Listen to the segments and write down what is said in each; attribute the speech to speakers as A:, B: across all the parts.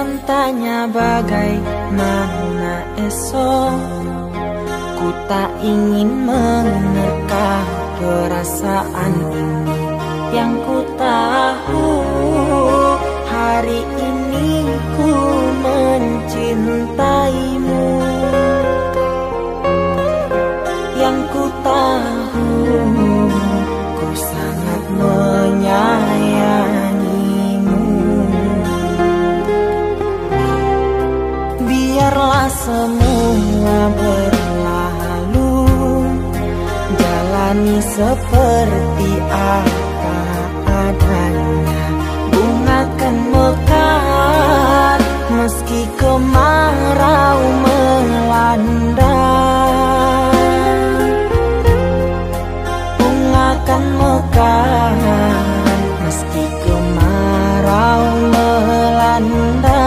A: Tanya bagaimana esok, ku tak ingin menerka perasaan ini. Yang ku tahu hari ini ku mencintaimu. Yang ku tahu ku sangat menyayangimu. Biarlah semua berlalu, jalani seperti apa adanya. Bunga kan mekar meski kemarau melanda. Bunga kan mekar meski kemarau melanda.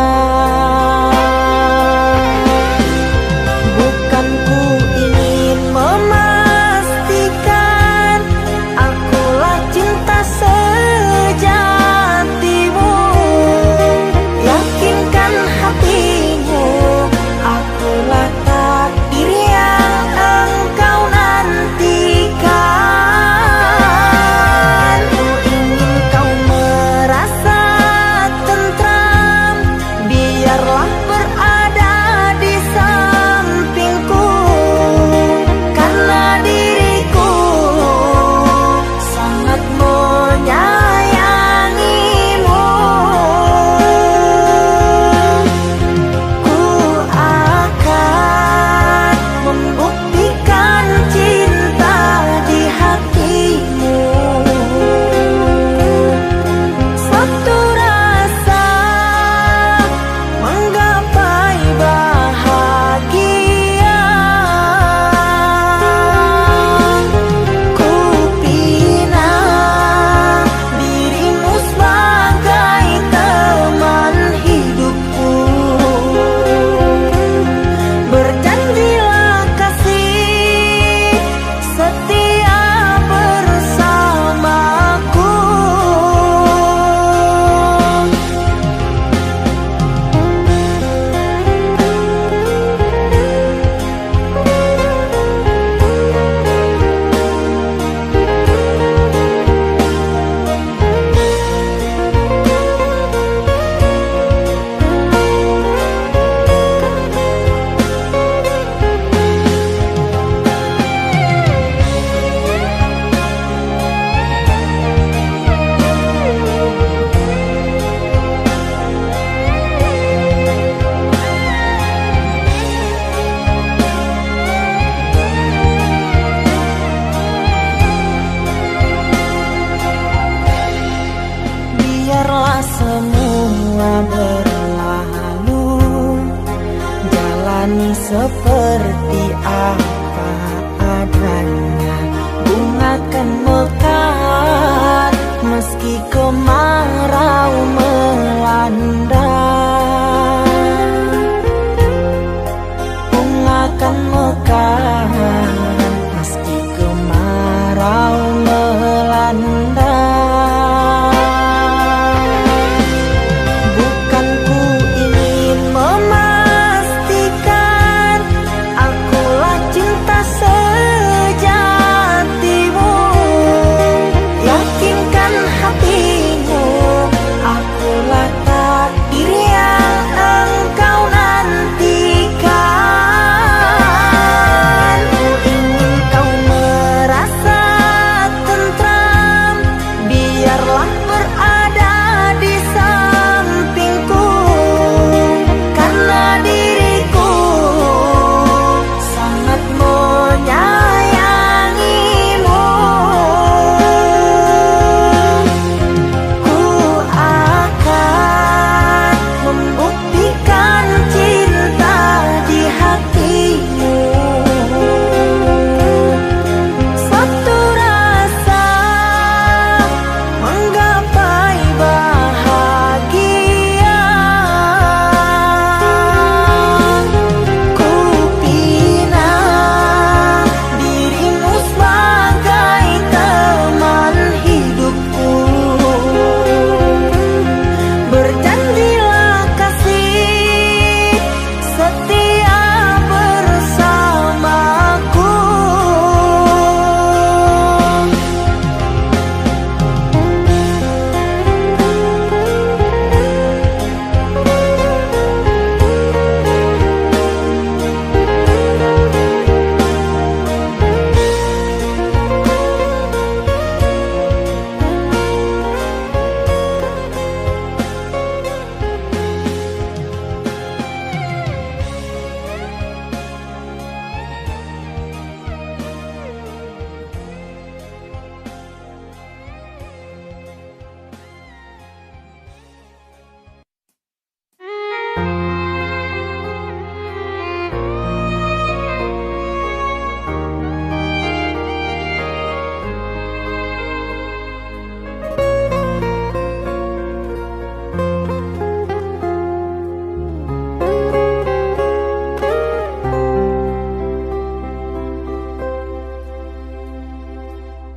A: Semua berlalu, jalani seperti apa adanya. Bunga kan mekar meski kemarau melanda. Bunga kan mekar meski kemarau melanda.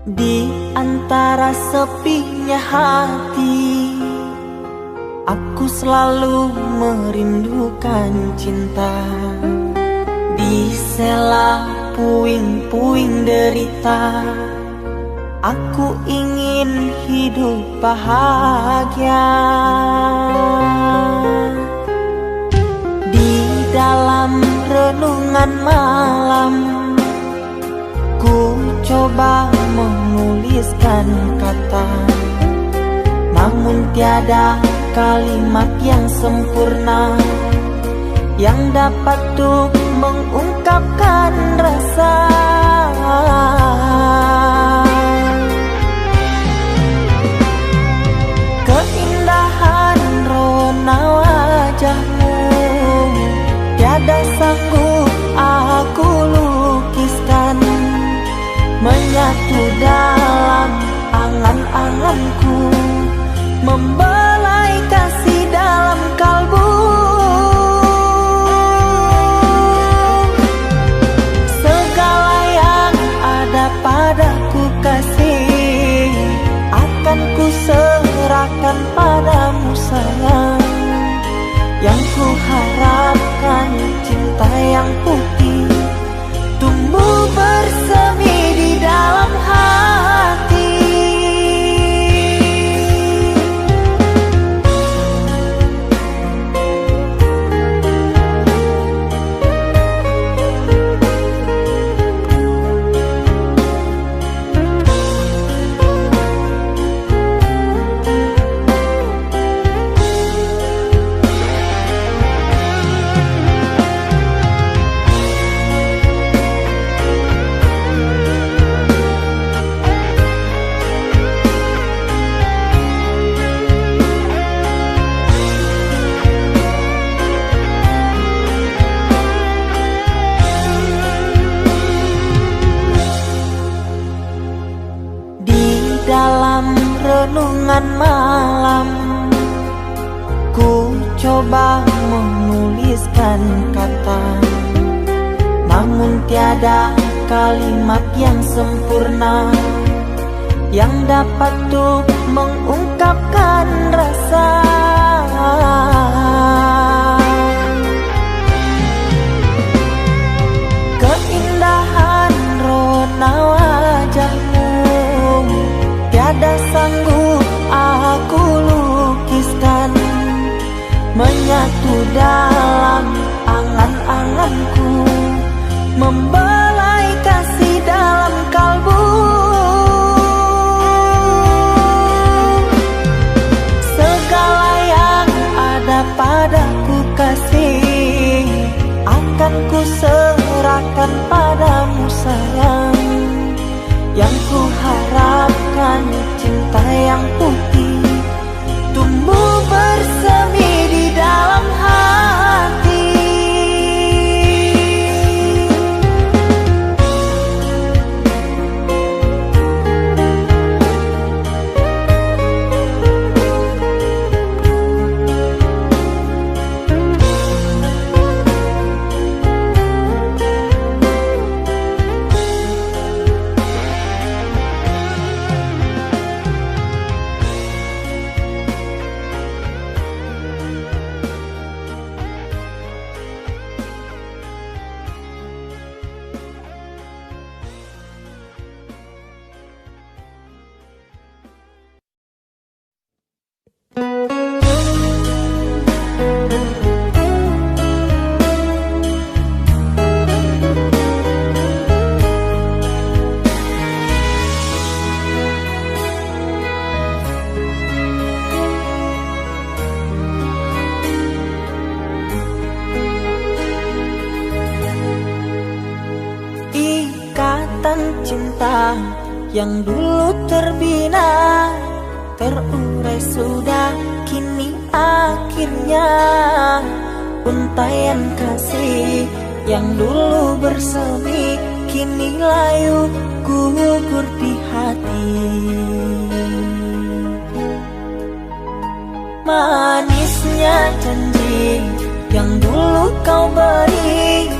A: Di antara sepinya hati, aku selalu merindukan cinta. Di sela puing-puing derita, aku ingin hidup bahagia. Di dalam renungan malam, ku coba menuliskan kata, namun tiada kalimat yang sempurna yang dapat untuk mengungkapkan rasa. Keindahan rona wajahmu tiada sanggup aku lukiskan, menyatu dalam angan-anganku, membelai kasih dalam kalbu. Segala yang ada padaku kasih, akan ku serahkan padamu sayang. Yang ku harapkan cinta yang putih tumbuh bersemi di dalam hati. Renungan malam, ku coba menuliskan kata, namun tiada kalimat yang sempurna yang dapat untuk mengungkapkan rasa. Keindahan rona wajahmu tiada sanggup aku lukiskan, menyatu dalam angan-anganku, membelai kasih dalam kalbu. Segala yang ada padaku kasih, akan ku serahkan padamu sayang. Yang ku harapkan cinta yang putih tumbuh bersemi di dalam hati. Cinta yang dulu terbina, terurai sudah kini akhirnya. Untaian kasih yang dulu bersemi, kini layu gugur di hati. Manisnya janji yang dulu kau beri,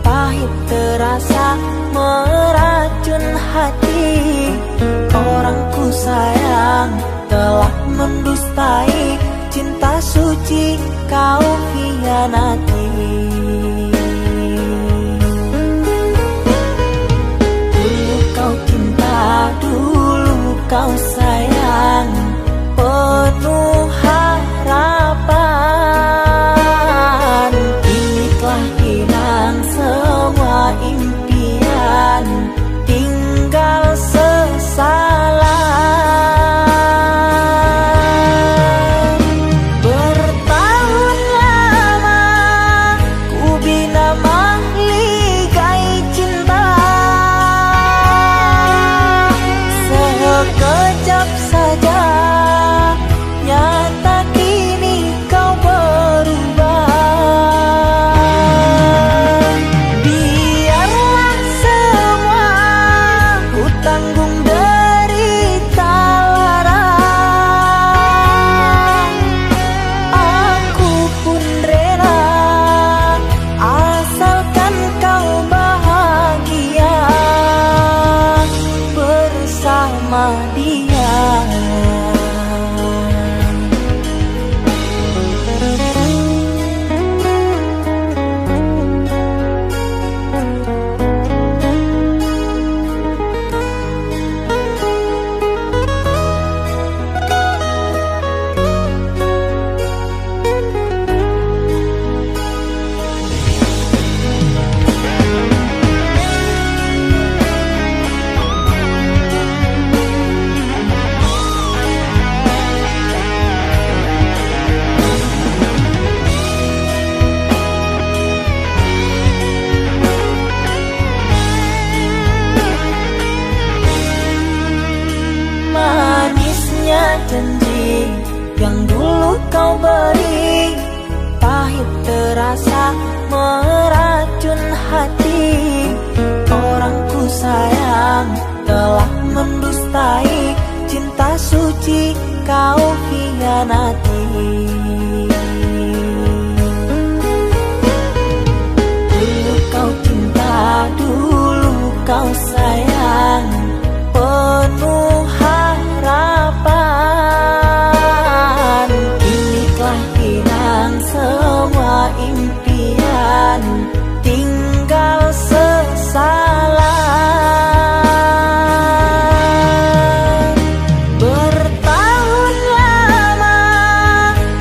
A: pahit terasa meracun hati. Orang ku sayang telah mendustai cinta suci kau hianati. Dulu kau cinta, dulu kau sayang, penuh harapan. Kini telah hilang semua impian, tinggal sesalan. Bertahun lama ku bina mahligai cinta, sekejap saja nyata kini kau berubah. Biarlah semua ku tanggung derita lara, aku pun rela asalkan kau bahagia bersama dia. Manisnya janji yang dulu kau beri, pahit terasa meracun hati. Orang ku sayang telah mendustai cinta suci kau hianati. Dulu kau cinta, dulu kau sayang, penuh harapan. Kini telah hilang semua impian, tinggal sesalan. Bertahun lama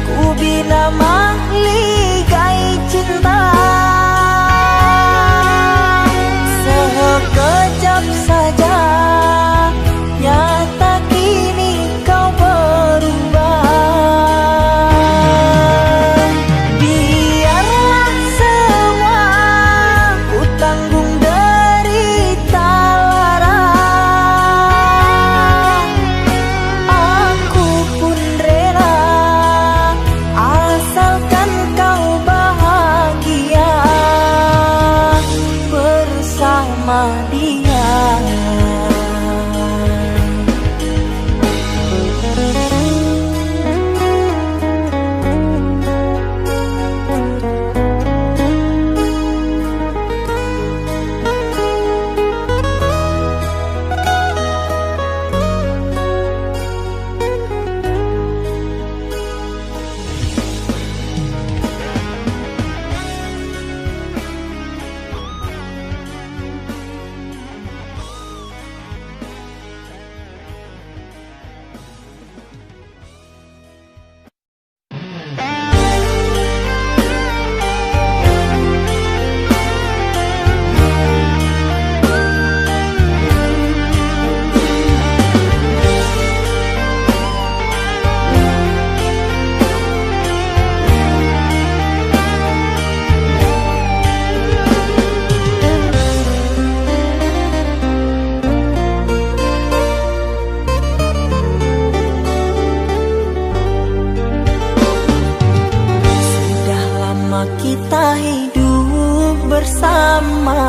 A: ku bina mahligai cinta, sekejap saja nyata kini kau berubah. Biarlah semua ku tanggung derita lara, aku pun rela asalkan kau bahagia bersama dia. Kita hidup bersama,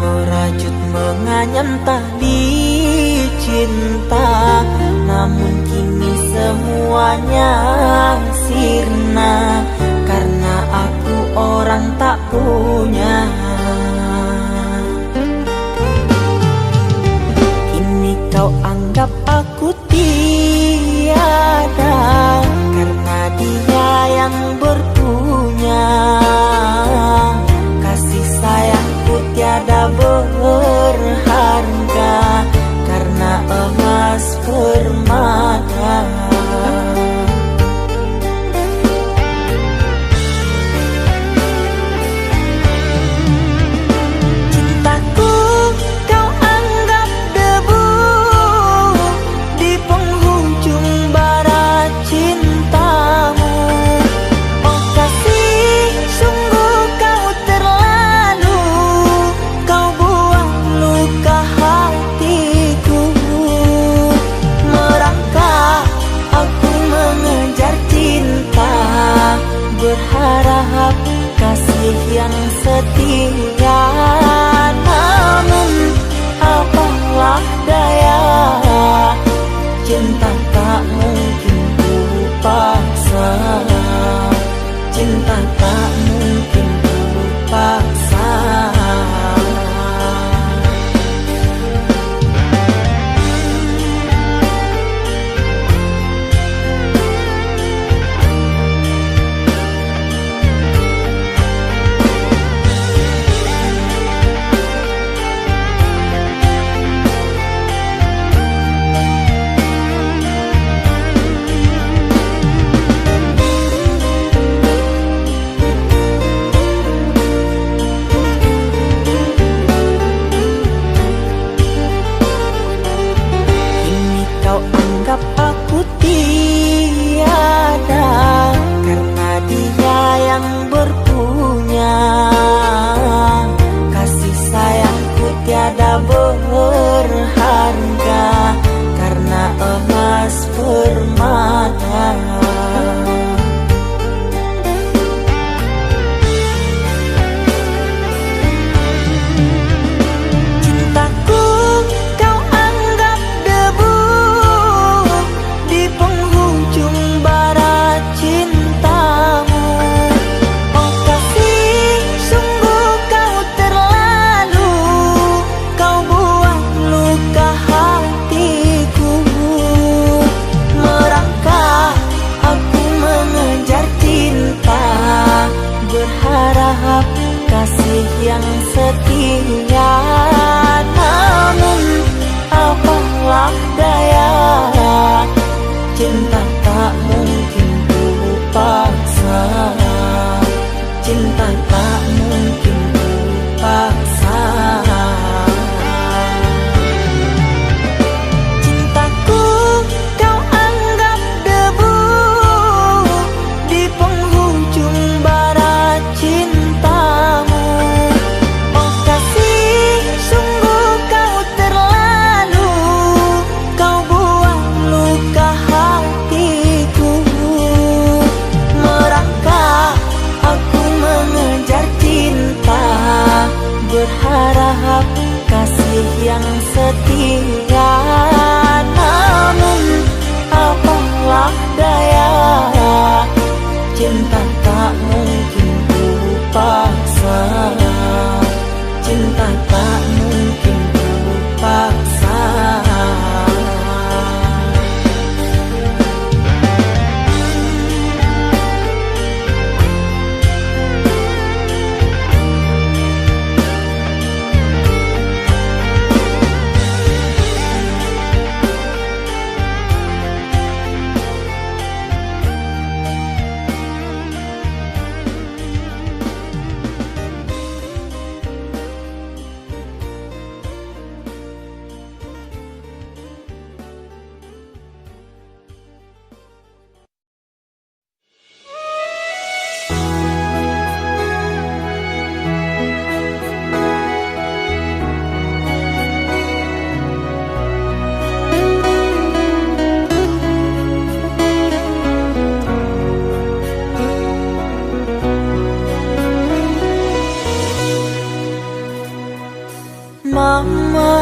A: merajut menganyam tali cinta. Namun kini semuanya sirna, karena aku orang tak punya. Kini kau Cinta tak mungkin ku paksa, cinta tak mungkin ku paksa. Aku tiada karena dia yang berpunya. Kasih sayangku tiada berharga karena emas permata. Berharap kasih yang setia, namun apalah daya, cinta tak mungkin ku paksa, cinta tak mungkin ku paksa. Cintaku kau anggap debu di penghujung bara cintamu. Oh kasih, sungguh kau terlalu, kau buang luka hatiku. Merangkak aku mengejar cinta, berharap kasih yang setia, namun apalah daya, cinta tak mungkin ku paksa, cinta tak mungkin ku paksa. Mama,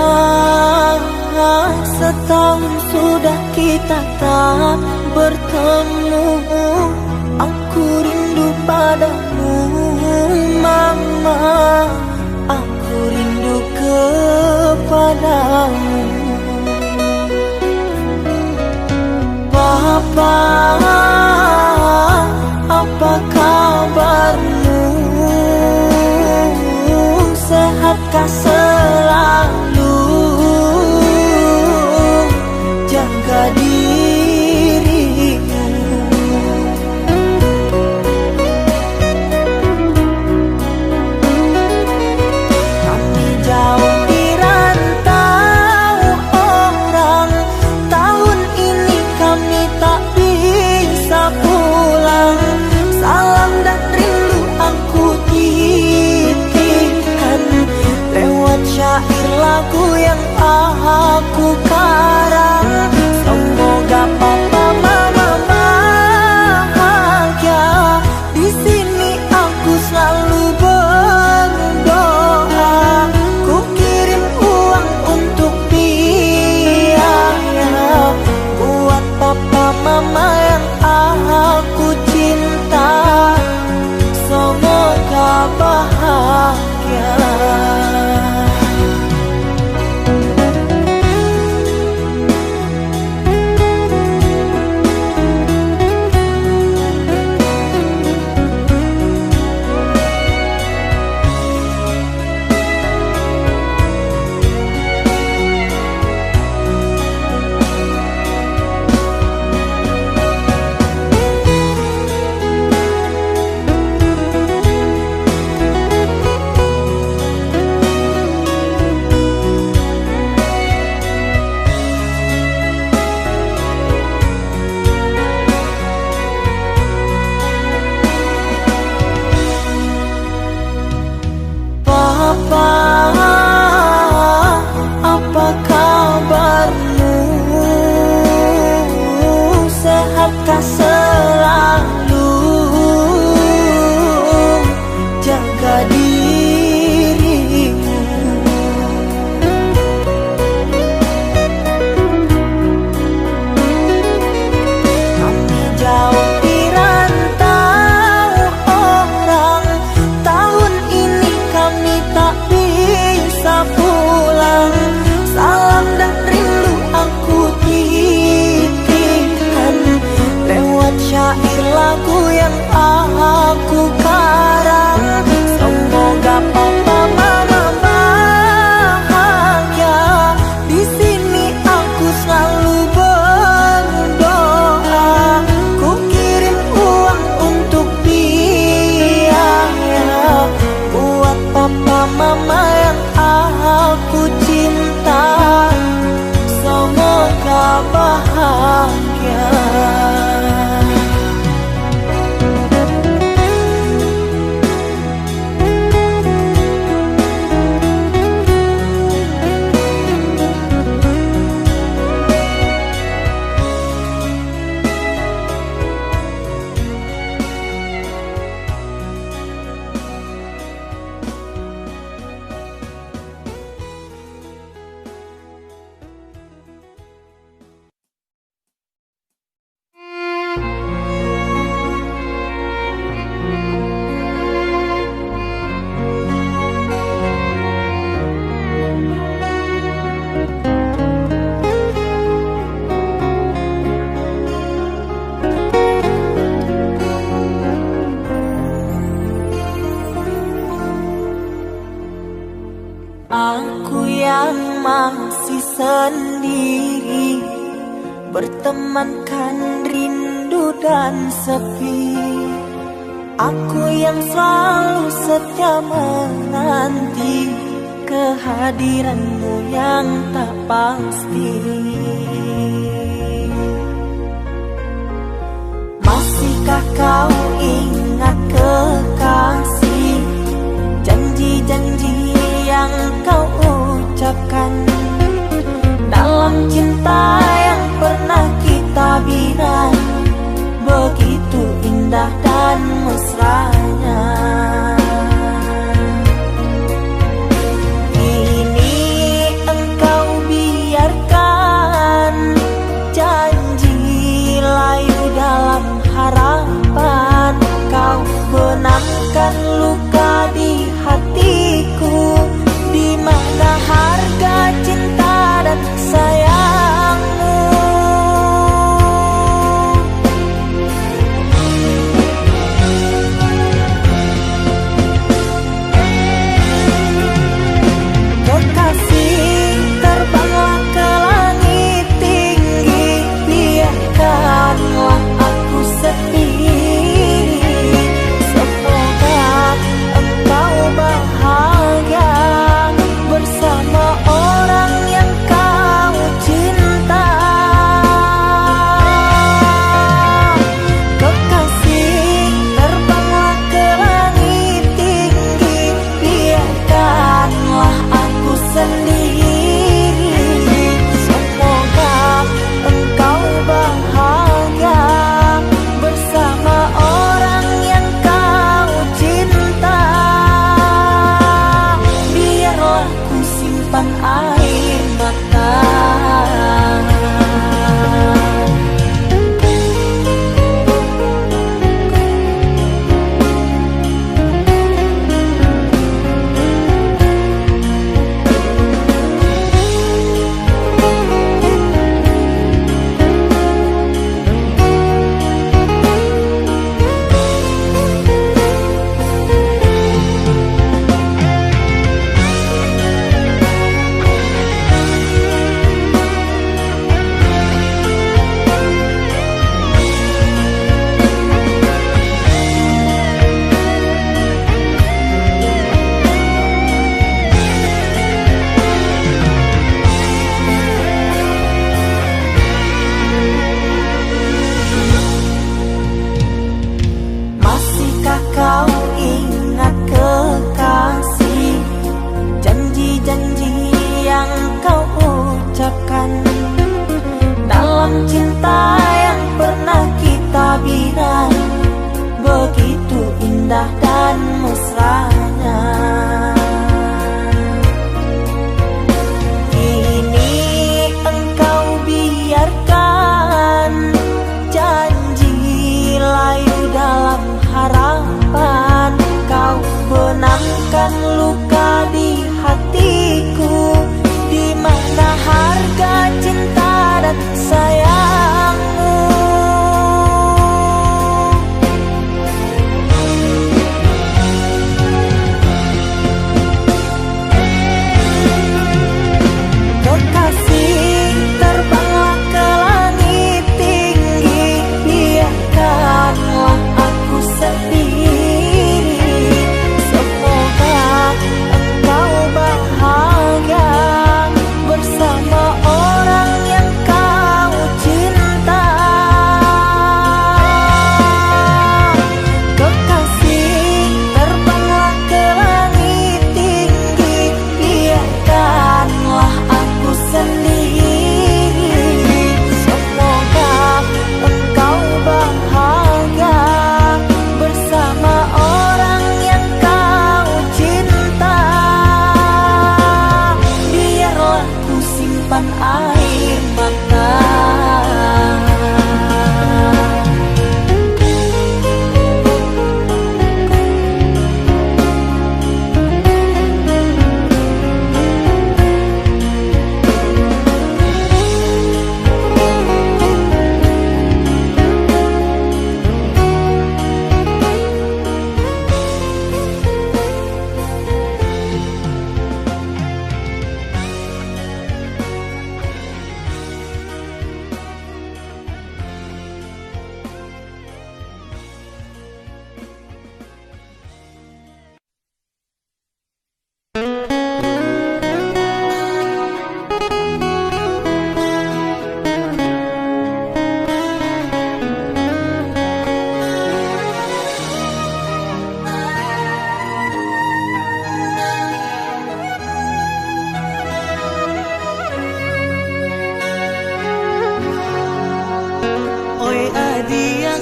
A: setahun sudah kita tak bertemu. Aku rindu padamu, Mama. Aku rindu kepadamu. Papa, apa kabarmu? Sehatkah selalu? Jaga dirimu. Kami jauh di rantau orang, tahun ini kami tak bisa pulang. Salam dan rindu aku titipkan lewat syair lagu aku karang. Semoga papa mama bahagia. Di sini aku selalu berdoa. Ku kirim uang untuk biaya buat papa mama yang aku cinta. Semoga bahagia. Aku yang masih sendiri, bertemankan rindu dan sepi. Aku yang selalu setia menanti kehadiranmu yang tak pasti. Masihkah kau ingat kekasih, janji-janji yang kau ucapkan dalam cinta yang pernah kita bina? Begitu indah dan mesranya. Kini engkau biarkan janji layu dalam harapan. Kau benamkan luka di hatiku, di mana harga cinta dan sayangmu. Kekasih, terbanglah ke langit tinggi, biarkanlah aku sendiri. Semoga engkau bahagia bersama orang yang kau cinta. Kekasih, terbanglah ke langit tinggi, biarkanlah aku sendiri. Semoga engkau bahagia bersama orang yang kau cinta. Biarlah ku simpan air mata. Masihkah kau ingat kekasih, janji-janji yang kau ucapkan dalam cinta yang pernah kita bina? Begitu indah dan mesranya. Kini engkau biarkan janji layu dalam harapan. Kau benamkan luka di hatiku, di mana harga cinta dan sayangmu.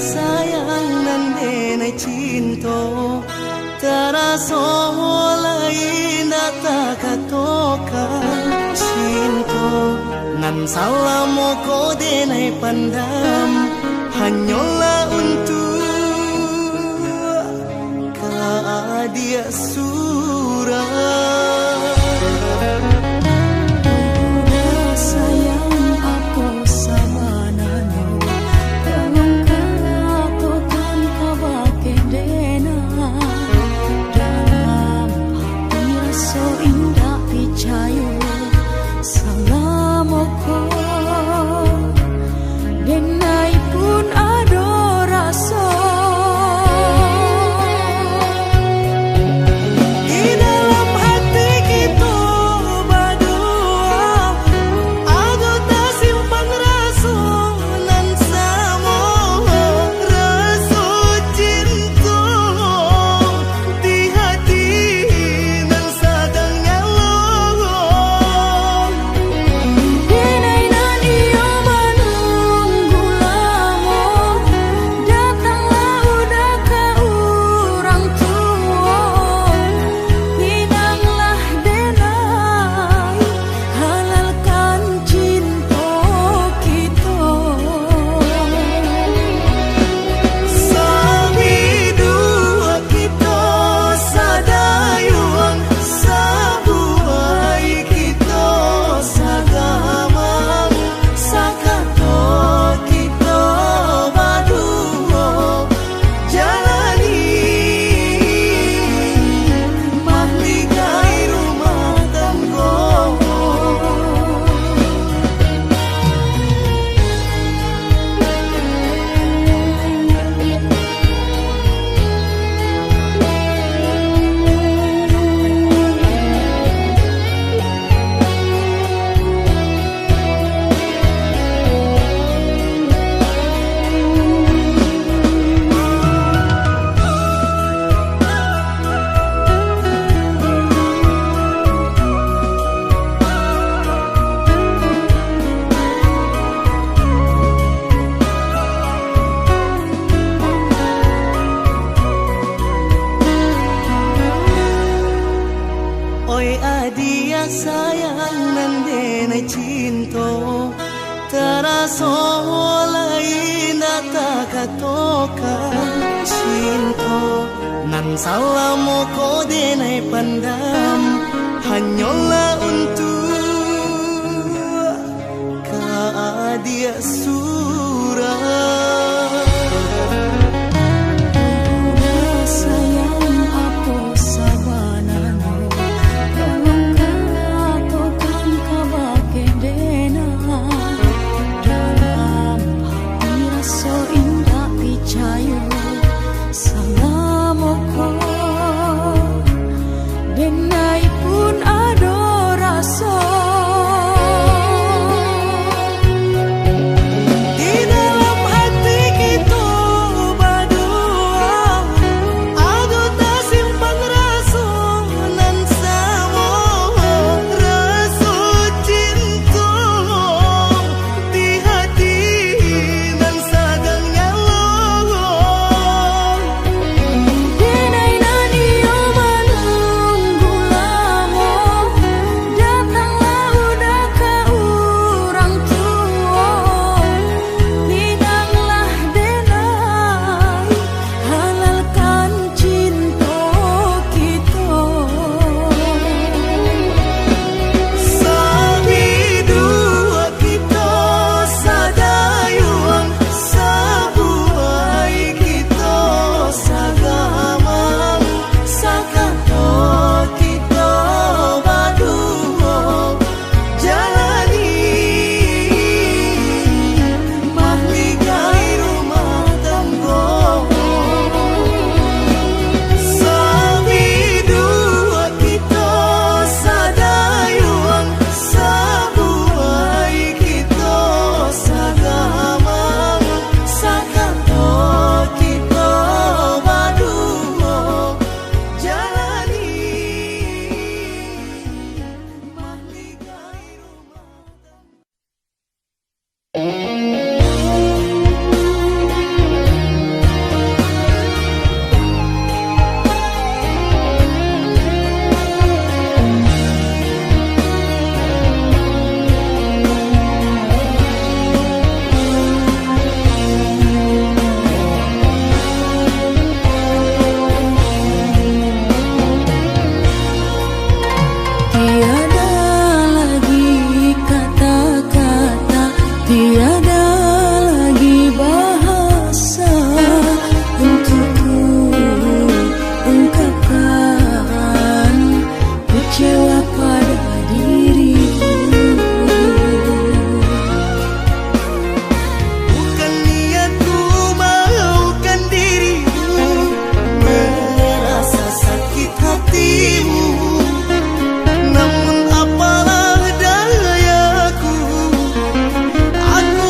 B: sayang nan denai cinta taraso lain data katokan cinta nan salamo ko denai pandam hanyalah untuk dia surah. Dia sayang nan denai cinta taraso lain data katokan cinta nan salamo ko denai pandam hanyalah untuk dia surah.
C: Tiada lagi bahasa untuk ku ungkapkan kecewa pada dirimu.
B: Bukan niatku maukan dirimu, merasa sakit hatimu. Namun apalah dayaku, aku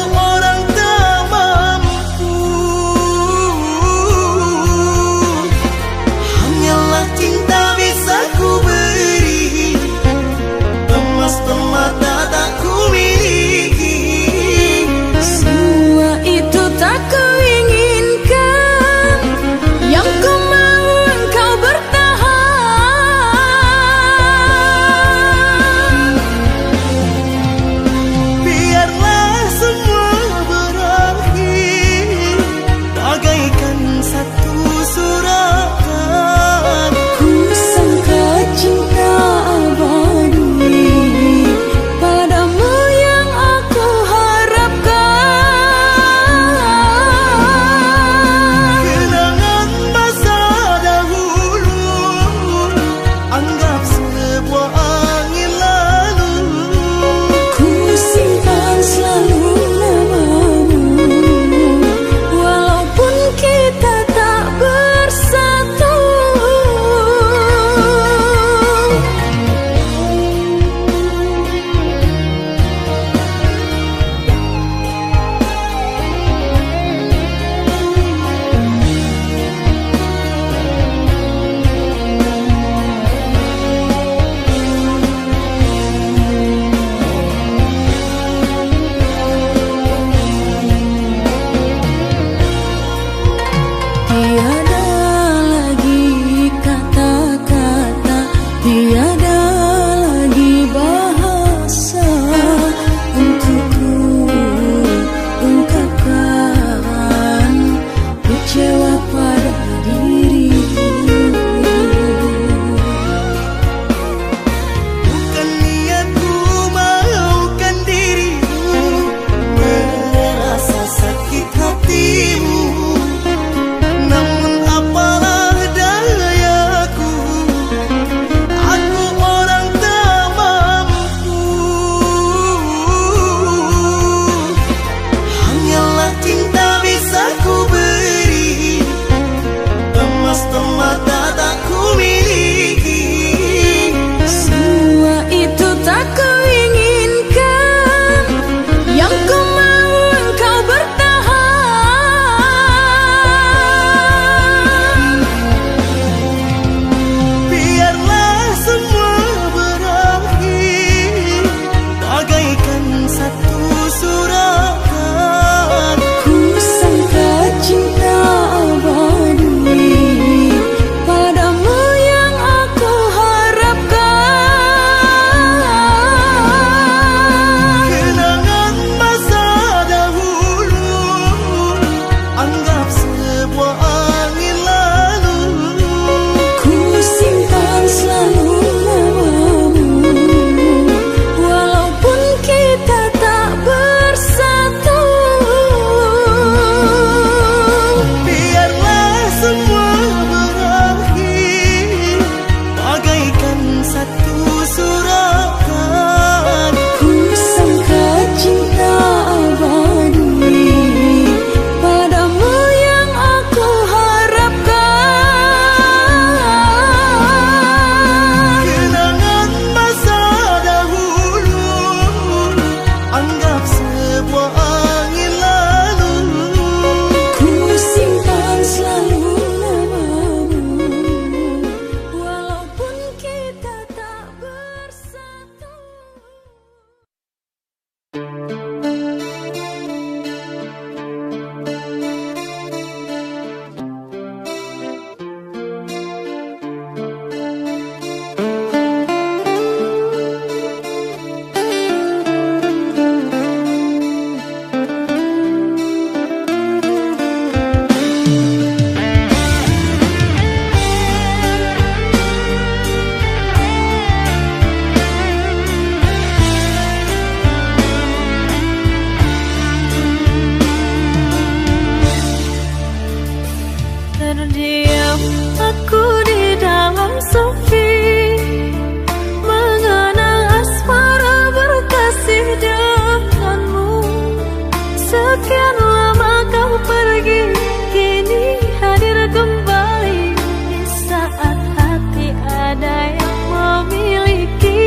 C: Sekian lama kau pergi, kini hadir kembali di saat hati ada yang memiliki.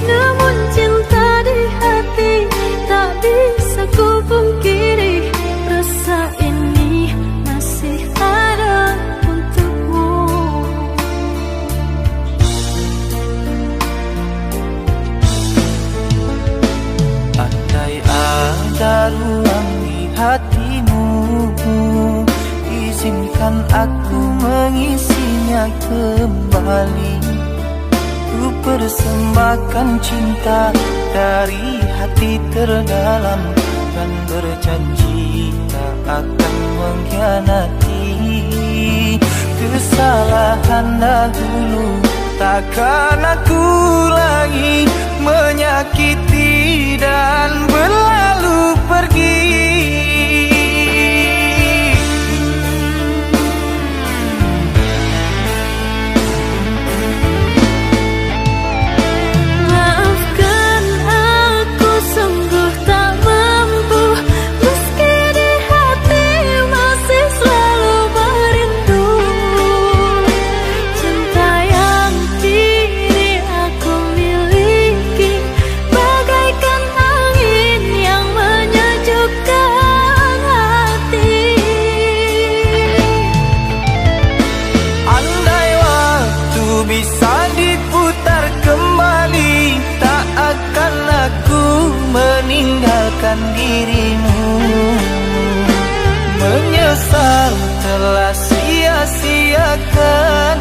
C: Namun cinta di hati tak bisa ku pungkiri, rasa ini masih ada untukmu.
B: Andai ada ruang di hatimu, izinkan aku mengisinya kembali. Ku persembahkan cinta dari hati terdalam, dan berjanji tak akan mengkhianati. Kesalahan dahulu takkan aku lagi menyakiti dan berlalu pergi.
C: Maafkan aku sungguh tak mampu, meski di hati masih selalu merindu. Cinta yang kini aku miliki bagaikan angin yang menyejukkan hati.
B: Andai waktu bisa diputar kembali, tak akan aku meninggalkan dirimu. Menyesal telah sia-siakan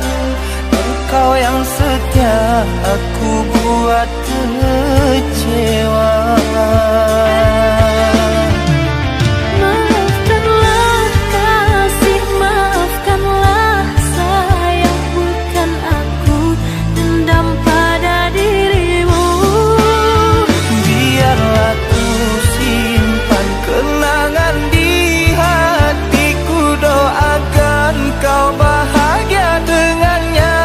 B: engkau yang setia, aku buat kecewa.
C: Maafkanlah kasih, maafkanlah sayang, bukan aku dendam pada dirimu.
B: Biarlah ku simpan kenangan di hatiku, doakan kau bahagia dengannya.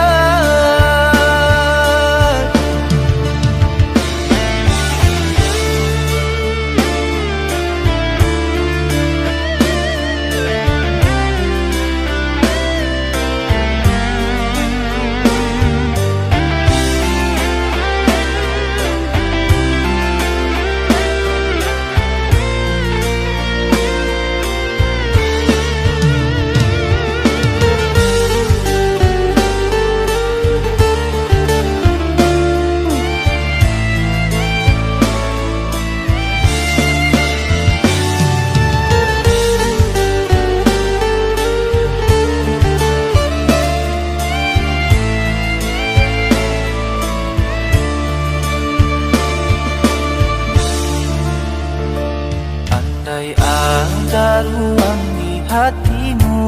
B: Andai ada ruang di hatimu,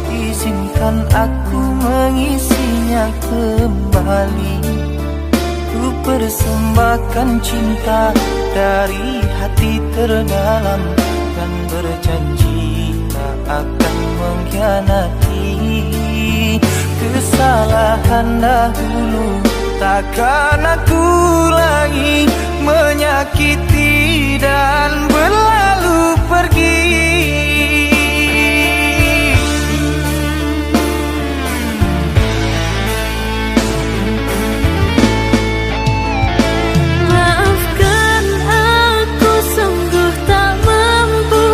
B: izinkan aku mengisinya kembali. Ku persembahkan cinta dari hati terdalam, dan berjanji tak akan mengkhianati. Kesalahan dahulu takkan aku lagi menyakiti dan berlalu pergi.
C: Maafkan aku sungguh tak mampu,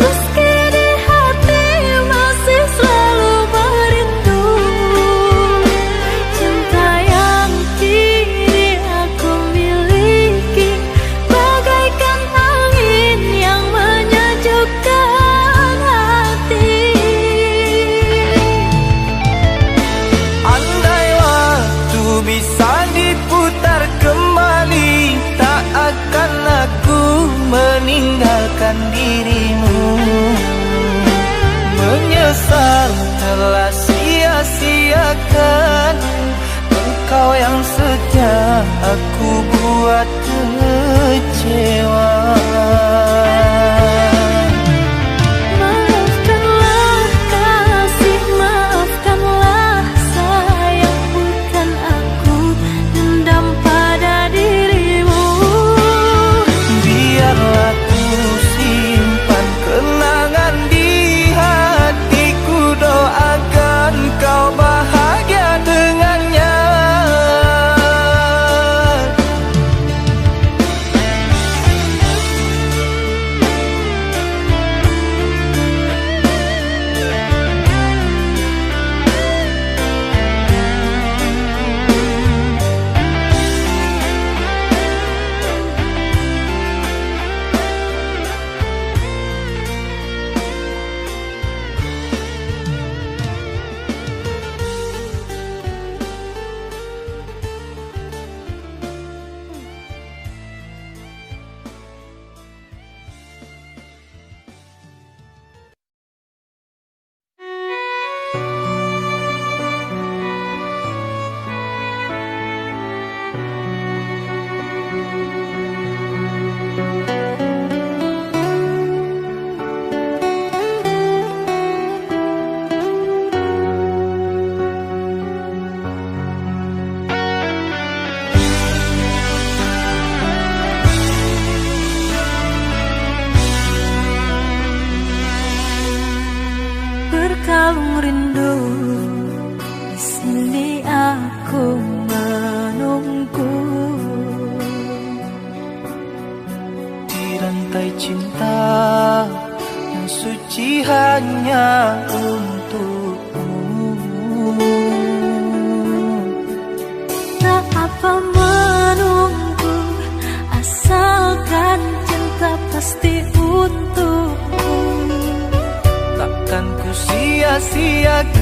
C: meski di hati masih selalu merindu. Cinta yang kini aku miliki bagaikan angin yang menyejukkan hati.
B: Andai waktu bisa diputar kembali, tak akan aku meninggalkan dirimu. Menyesal telah sia-siakan engkau yang setia, aku buat kecewa.
C: Maafkanlah kasih, maafkanlah sayang, bukan aku dendam pada dirimu.
B: Biarlah rantai cinta yang suci hanya untukmu.
C: Tak apa menunggu, asalkan cinta pasti untukmu.
B: Takkan ku sia-siakan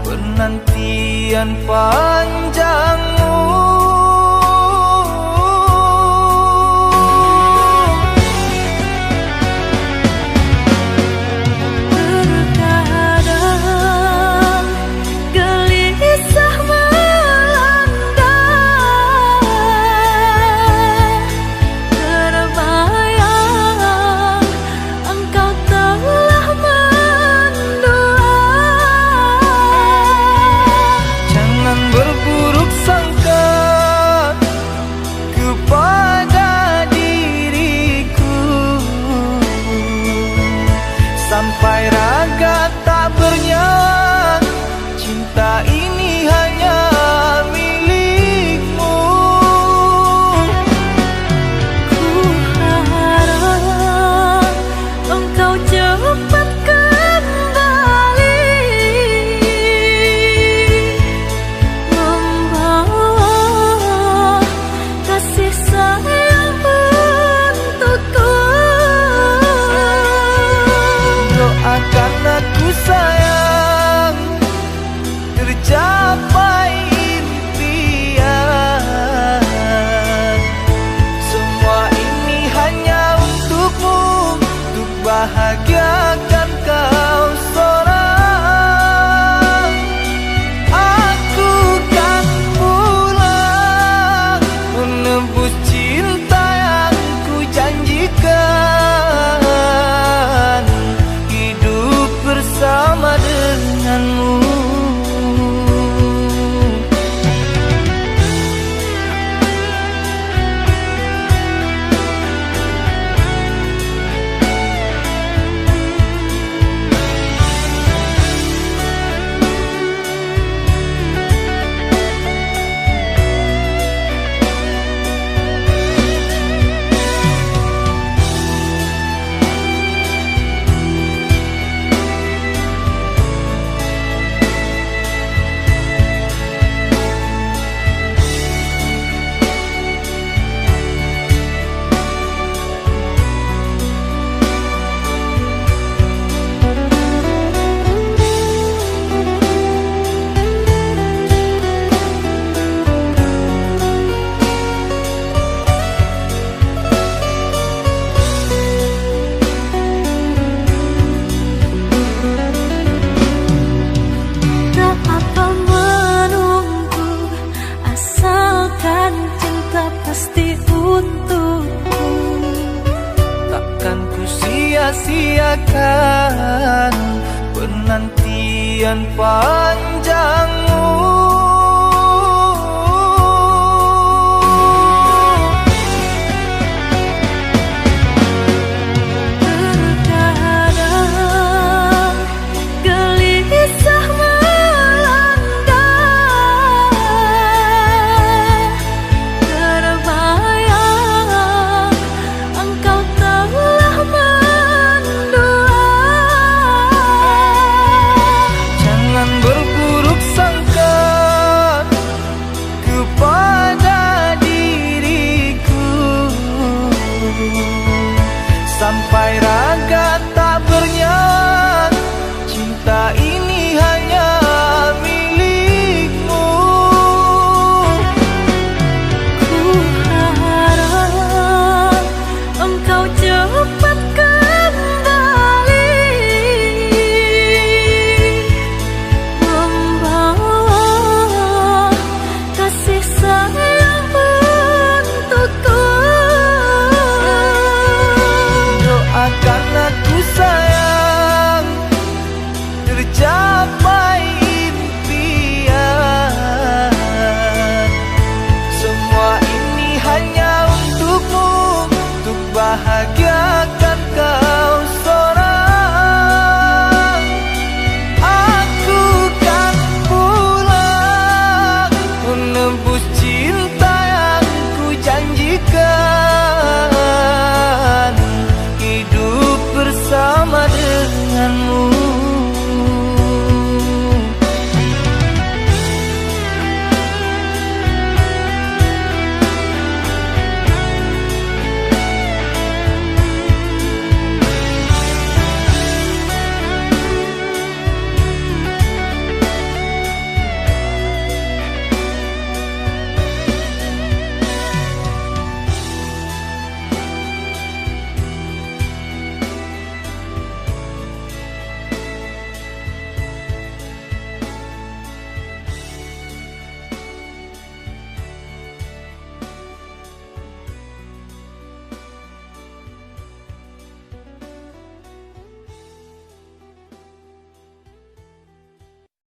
B: penantian panjangmu.
C: Terkadang gelisah melanda, terbayang engkau telah mendua.
B: Jangan berburuk sangka kepada diriku, sampai raga tak bernyawa. Cinta ini hanya milikmu.
C: Ku harap engkau cepat kembali, membawa kasih sayang untukku.
B: Doakan aku sayang, tercapai impian. Semua ini hanya untukmu, untuk bahagiakan kau seorang. Aku kan pulang menebus cinta yang ku janjikan, hidup bersama denganmu.
C: Tak apa menunggu, asalkan cinta pasti untukmu.
B: Takkan ku sia-siakan penantian panjangmu.